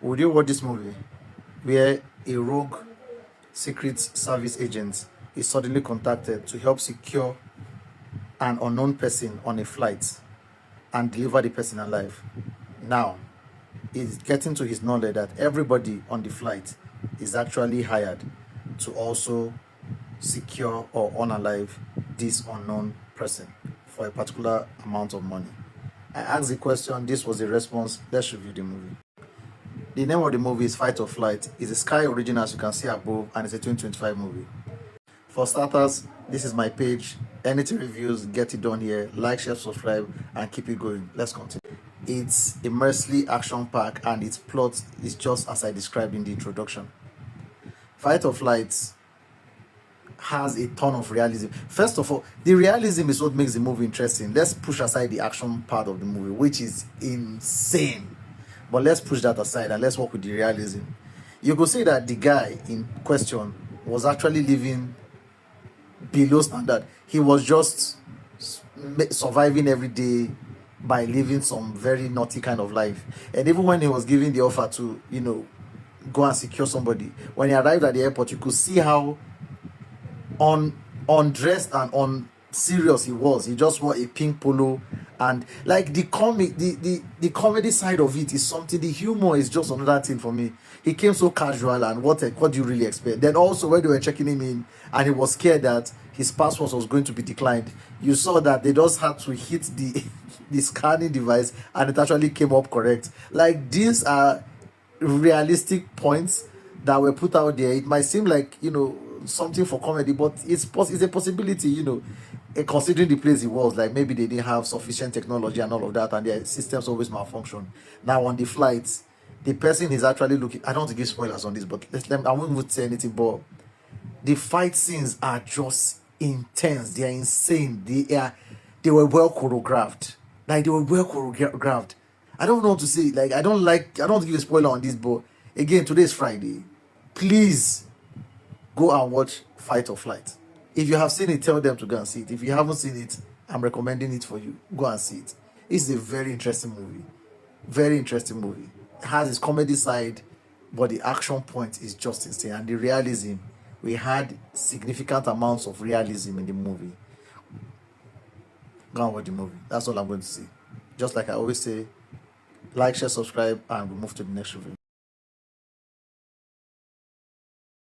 Would you watch this movie where a rogue secret service agent is suddenly contacted to help secure an unknown person on a flight and deliver the person alive? Now, it's getting to his knowledge that everybody on the flight is actually hired to also secure or unalive this unknown person for a particular amount of money. I asked the question, this was the response. Let's review the movie. The name of the movie is Fight or Flight. It's a Sky original, as you can see above, and it's a 2025 movie. For starters, this is my page. Anything reviews, get it done here. Like, share, subscribe, and keep it going. Let's continue. It's immensely action-packed, and its plot is just as I described in the introduction. Fight or Flight has a ton of realism. First of all, the realism is what makes the movie interesting. Let's push aside the action part of the movie, which is insane. But let's push that aside and let's work with the realism. You could say that the guy in question was actually living below standard. He was just surviving every day by living some very naughty kind of life. And even when he was given the offer to, go and secure somebody, when he arrived at the airport, you could see how undressed and unserious he was. He just wore a pink polo, and like the comedy side of it is something. The humor is just another thing for me. He came so casual, and what do you really expect? Then also when they were checking him in and he was scared that his passport was going to be declined, you saw that they just had to hit the the scanning device and it actually came up correct. Like, these are realistic points that were put out there. It might seem like something for comedy, but it's a possibility, considering the place it was. Like, maybe they didn't have sufficient technology and all of that, and their systems always malfunction. Now on the flights, the person is actually looking. I don't want to give spoilers on this, but I won't even say anything. But the fight scenes are just intense. They are insane. They were well choreographed. Like, they were well choreographed. I don't know what to say. Like, I don't want to give a spoiler on this, but again, today is Friday. Please go and watch Fight or Flight. If you have seen it, tell them to go and see it. If you haven't seen it, I'm recommending it for you. Go and see it. It's a very interesting movie. Very interesting movie. It has its comedy side, but the action point is just insane. And the realism, we had significant amounts of realism in the movie. Go and watch the movie. That's all I'm going to say. Just like I always say, like, share, subscribe, and we'll move to the next review.